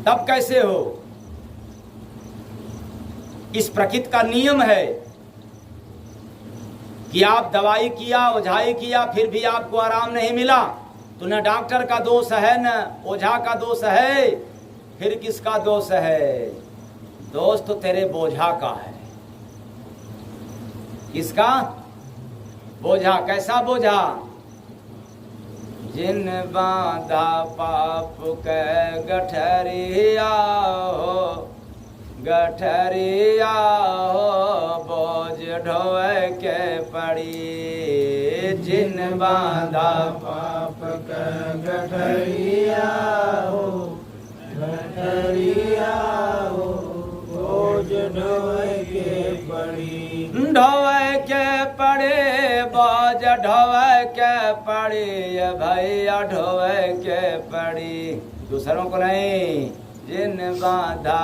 तब कैसे हो? इस प्रकृति का नियम है कि आप दवाई किया, ओझाई किया, फिर भी आपको आराम नहीं मिला, तो न डॉक्टर का दोष है न ओझा का दोष है, फिर किसका दोष है? दोष तो तेरे बोझा का है। किसका? बोझा। कैसा बोझा? जिन बांधा पाप के गठरिया हो, गठरिया हो, बोझ ढोए के पड़ी। जिन बांधा पाप का गठरिया हो, गठरिया हो, बोझ ढोए के पड़ी। ढोए के पड़े, बोझ ढोए के पड़ी, भैया ढोए के पड़ी। दूसरों को नहीं। जिन बांधा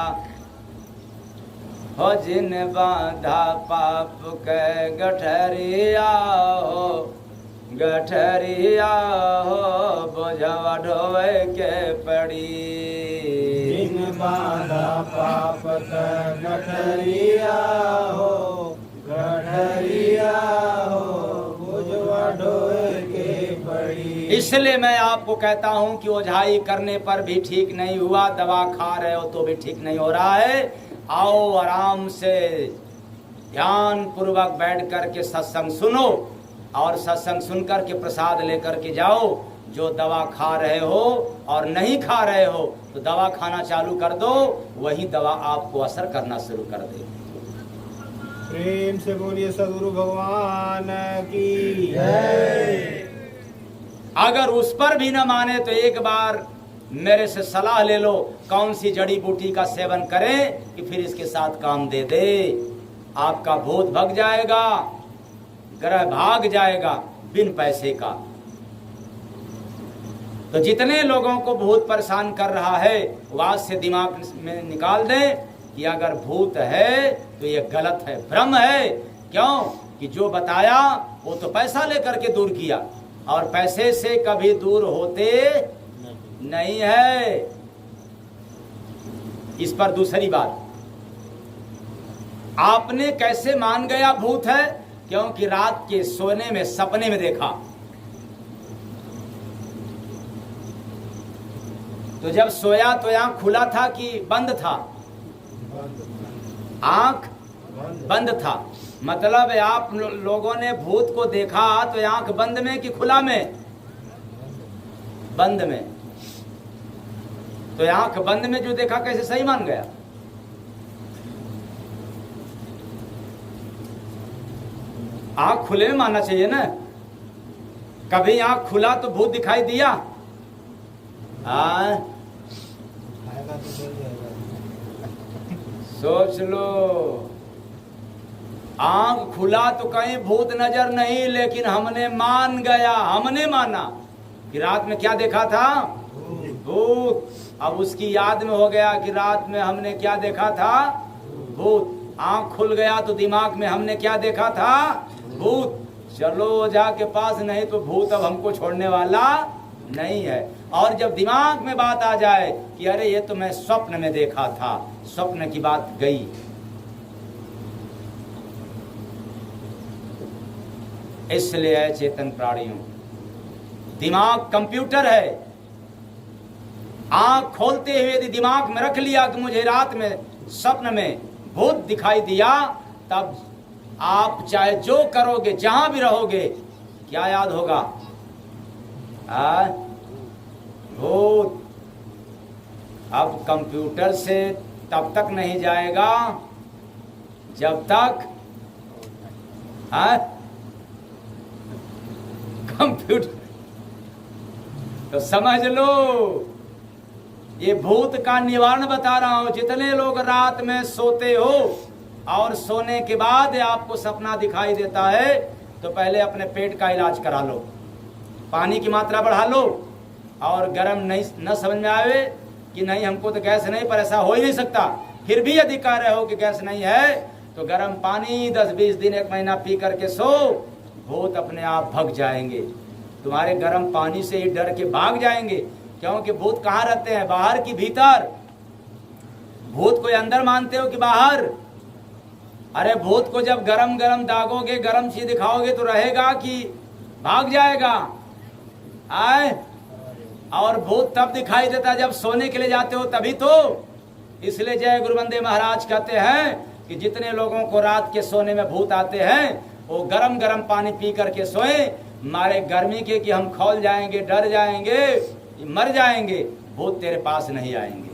हो, जिन बांधा पाप के गठरिया हो, गठरिया हो, बोझवा ढोए के पड़ी। जिन बांधा पाप का गठरिया हो, गठरिया हो, बोझवा ढोए के पड़ी। इसलिए मैं आपको कहता हूं कि ओझाई करने पर भी ठीक नहीं हुआ, दवा खा रहे हो तो भी ठीक नहीं हो रहा है। आओ आराम से ध्यान पूर्वक बैठ करके सत्संग सुनो, और सत्संग सुन करके प्रसाद लेकर के जाओ। जो दवा खा रहे हो और नहीं खा रहे हो तो दवा खाना चालू कर दो, वही दवा आपको असर करना शुरू कर देगी। प्रेम से बोलिए सद्गुरु भगवान की जय। अगर उस पर भी न माने तो एक बार मेरे से सलाह ले लो, कौन सी जड़ी बूटी का सेवन करें कि फिर इसके साथ काम दे दे। आपका भूत भग जाएगा, ग्रह भाग जाएगा बिन पैसे का। तो जितने लोगों को भूत परेशान कर रहा है, वाद से दिमाग में निकाल दें कि अगर भूत है तो ये गलत है, भ्रम है। क्यों? कि जो बताया वो तो पैसा लेकर के दूर किया, और पैसे से कभी दूर होते नहीं है। इस पर दूसरी बात, आपने कैसे मान गया भूत है? क्योंकि रात के सोने में सपने में देखा। तो जब सोया तो आंख खुला था कि बंद था? आंख बंद था। मतलब आप लोगों ने भूत को देखा तो आंख बंद में कि खुला में? बंद में। तो आंख बंद में जो देखा कैसे सही मान गया? आंख खुले में मानना चाहिए ना। कभी आंख खुला तो भूत दिखाई दिया? सोच लो, आंख खुला तो कहीं भूत नजर नहीं, लेकिन हमने मान गया, हमने माना कि रात में क्या देखा था? भूत। अब उसकी याद में हो गया कि रात में हमने क्या देखा था? भूत। आंख खुल गया तो दिमाग में हमने क्या देखा था? भूत। चलो ओझा के पास, नहीं तो भूत अब हमको छोड़ने वाला नहीं है। और जब दिमाग में बात आ जाए कि अरे ये तो मैं स्वप्न में देखा था, स्वप्न की बात गई। इसलिए चेतन प्राणियों, दिमाग कंप्यूटर है। आंख खोलते हुए यदि दिमाग में रख लिया कि मुझे रात में स्वप्न में भूत दिखाई दिया, तब आप चाहे जो करोगे, जहां भी रहोगे, क्या याद होगा? भूत। अब कंप्यूटर से तब तक नहीं जाएगा जब तक कंप्यूटर। तो समझ लो, ये भूत का निवारण बता रहा हूं। जितने लोग रात में सोते हो और सोने के बाद आपको सपना दिखाई देता है, तो पहले अपने पेट का इलाज करा लो, पानी की मात्रा बढ़ा लो, और गर्म नहीं न समझ में आवे कि नहीं हमको तो गैस नहीं, पर ऐसा हो ही नहीं सकता, फिर भी यदि कह रहे हो कि गैस नहीं है, तो गर्म पानी 10-20 दिन 1 महीना पी करके सो, भूत अपने आप भग जाएंगे। तुम्हारे गर्म पानी से ही डर के भाग जाएंगे। क्योंकि भूत कहाँ रहते हैं? बाहर की भीतर। भूत को अंदर मानते हो कि बाहर? अरे भूत को जब गरम गरम दागोगे, गरम चीज दिखाओगे तो रहेगा कि भाग जाएगा? आए, और भूत तब दिखाई देता जब सोने के लिए जाते हो, तभी तो। इसलिए जय गुरु बंदे महाराज कहते हैं कि जितने लोगों को रात के सोने में भूत आते हैं वो गरम गरम पानी पी करके सोए, मारे गर्मी के कि हम खौल जाएंगे, डर जाएंगे, मर जाएंगे, भूत तेरे पास नहीं आएंगे।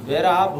फिर आप